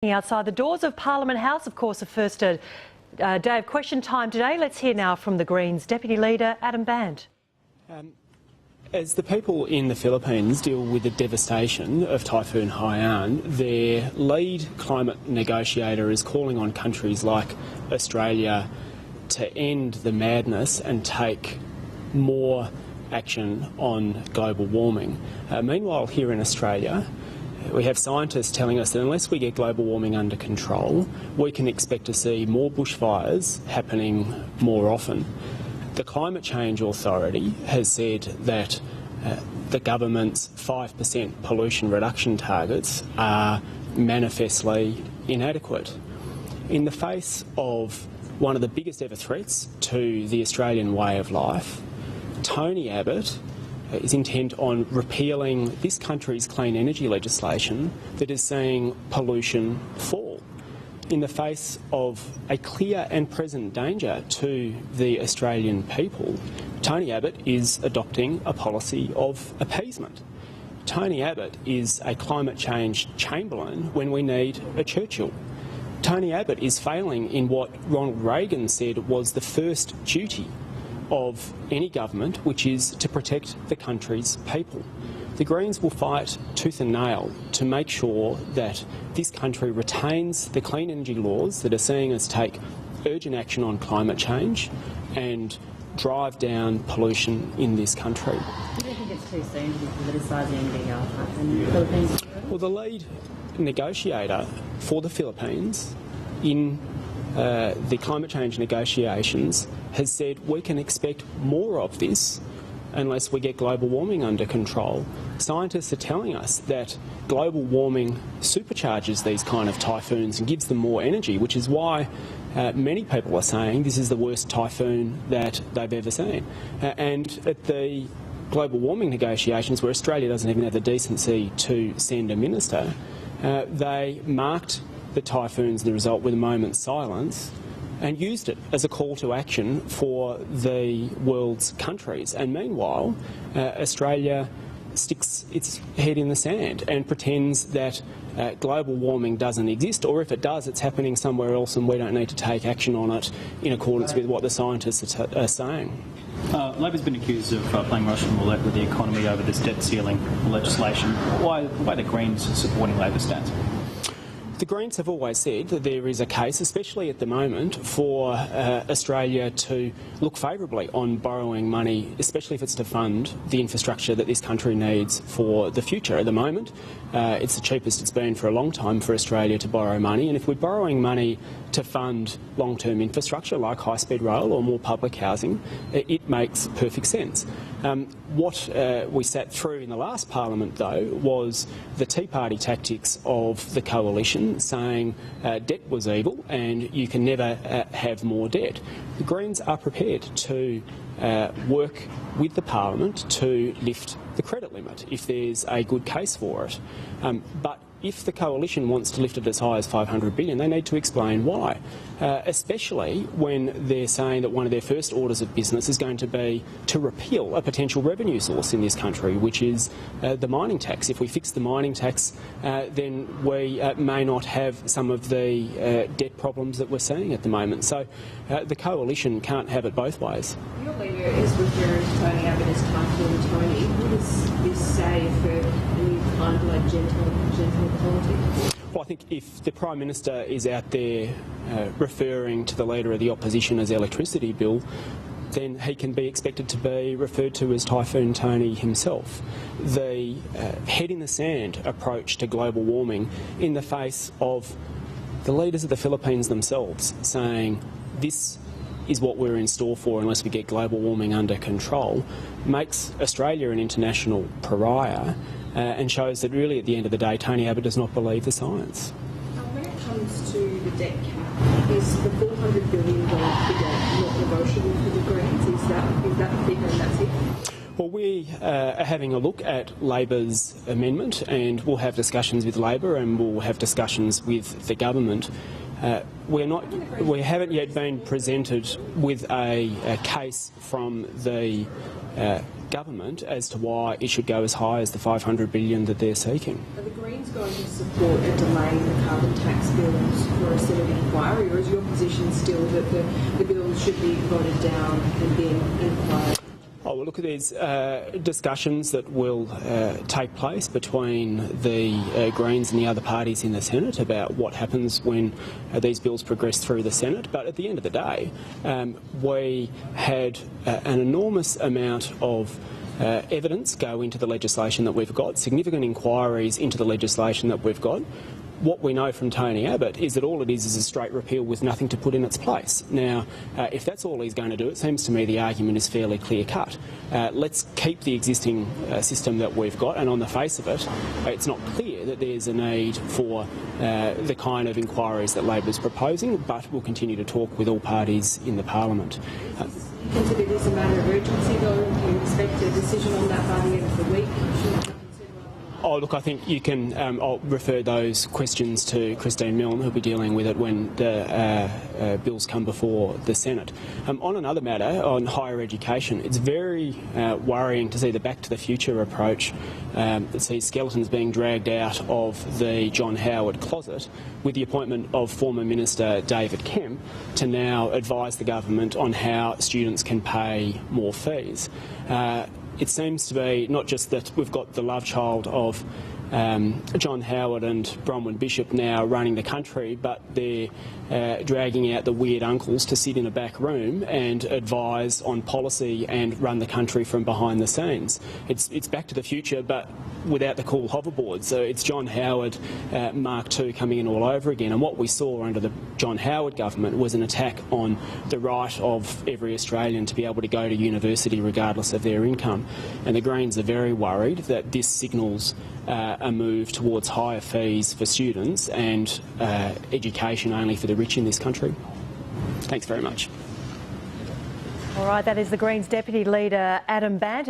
Outside the doors of Parliament House, of course, the first day of question time today. Let's hear now from the Greens Deputy Leader Adam Bandt. As the people in the Philippines deal with the devastation of Typhoon Haiyan, their lead climate negotiator is calling on countries like Australia to end the madness and take more action on global warming. Meanwhile, here in Australia, we have scientists telling us that unless we get global warming under control, we can expect to see more bushfires happening more often. The Climate Change Authority has said that the government's 5% pollution reduction targets are manifestly inadequate. In the face of one of the biggest ever threats to the Australian way of life, Tony Abbott is intent on repealing this country's clean energy legislation that is seeing pollution fall. In the face of a clear and present danger to the Australian people, Tony Abbott is adopting a policy of appeasement. Tony Abbott is a climate change Chamberlain when we need a Churchill. Tony Abbott is failing in what Ronald Reagan said was the first duty of any government, which is to protect the country's people. The Greens will fight tooth and nail to make sure that this country retains the clean energy laws that are seeing us take urgent action on climate change and drive down pollution in this country. Do you think it's too soon to be politicising the Philippines? Well, the lead negotiator for the Philippines in the climate change negotiations has said we can expect more of this unless we get global warming under control. Scientists are telling us that global warming supercharges these kind of typhoons and gives them more energy, which is why many people are saying this is the worst typhoon that they've ever seen. And at the global warming negotiations, where Australia doesn't even have the decency to send a minister, they marked the typhoons, the result, with a moment's silence and used it as a call to action for the world's countries. And meanwhile, Australia sticks its head in the sand and pretends that global warming doesn't exist, or if it does, it's happening somewhere else and we don't need to take action on it in accordance with what the scientists are saying. Labor's been accused of playing Russian roulette with the economy over this debt ceiling legislation. Why are the Greens supporting Labor's stance? The Greens have always said that there is a case, especially at the moment, for Australia to look favourably on borrowing money, especially if it's to fund the infrastructure that this country needs for the future. At the moment, it's the cheapest it's been for a long time for Australia to borrow money, and if we're borrowing money to fund long-term infrastructure like high-speed rail or more public housing, it makes perfect sense. What we sat through in the last Parliament, though, was the Tea Party tactics of the coalition saying debt was evil and you can never have more debt. The Greens are prepared to work with the Parliament to lift the credit limit if there's a good case for it. But if the coalition wants to lift it as high as $500 billion, they need to explain why, especially when they're saying that one of their first orders of business is going to be to repeal a potential revenue source in this country, which is the mining tax. If we fix the mining tax, then we may not have some of the debt problems that we're seeing at the moment. So the coalition can't have it both ways. Your leader is referring to Tony Abbott as Typhoon Tony. What does this say for any kind of like gentle politics? Well, I think if the Prime Minister is out there referring to the Leader of the Opposition as Electricity Bill, then he can be expected to be referred to as Typhoon Tony himself. The head in the sand approach to global warming in the face of the leaders of the Philippines themselves saying this is what we're in store for unless we get global warming under control, makes Australia an international pariah and shows that really at the end of the day Tony Abbott does not believe the science. When it comes to the debt cap, is the $400 billion figure not negotiable for the Greens? Is that the figure and that's it? Well, we are having a look at Labor's amendment, and we'll have discussions with Labor and we'll have discussions with the government. We haven't yet been presented with a case from the government as to why it should go as high as the $500 billion that they're seeking. Are the Greens Greens going to support a delay in the carbon tax bills for a Senate inquiry, or is your position still that the bills should be voted down and then inquired? Oh, well, look, there's discussions that will take place between the Greens and the other parties in the Senate about what happens when these bills progress through the Senate. But at the end of the day, we had an enormous amount of evidence go into the legislation that we've got, significant inquiries into the legislation that we've got. What we know from Tony Abbott is that all it is a straight repeal with nothing to put in its place. Now, if that's all he's going to do, it seems to me the argument is fairly clear-cut. Let's keep the existing system that we've got, and on the face of it, it's not clear that there's a need for the kind of inquiries that Labor's proposing, but we'll continue to talk with all parties in the parliament. Consider this a matter of urgency, though? Do you expect a decision on that by the end of the week? Oh, look, I think you can. I'll refer those questions to Christine Milne, who'll be dealing with it when the bills come before the Senate. On another matter, on higher education, it's very worrying to see the Back to the Future approach that sees skeletons being dragged out of the John Howard closet with the appointment of former Minister David Kemp to now advise the government on how students can pay more fees. It seems to be not just that we've got the love child of John Howard and Bronwyn Bishop now running the country, but they're dragging out the weird uncles to sit in a back room and advise on policy and run the country from behind the scenes. It's Back to the Future, but without the cool hoverboard. So it's John Howard Mark II coming in all over again. And what we saw under the John Howard government was an attack on the right of every Australian to be able to go to university regardless of their income. And the Greens are very worried that this signals a move towards higher fees for students and education only for the rich in this country. Thanks very much. All right, that is the Greens Deputy Leader Adam Bandt.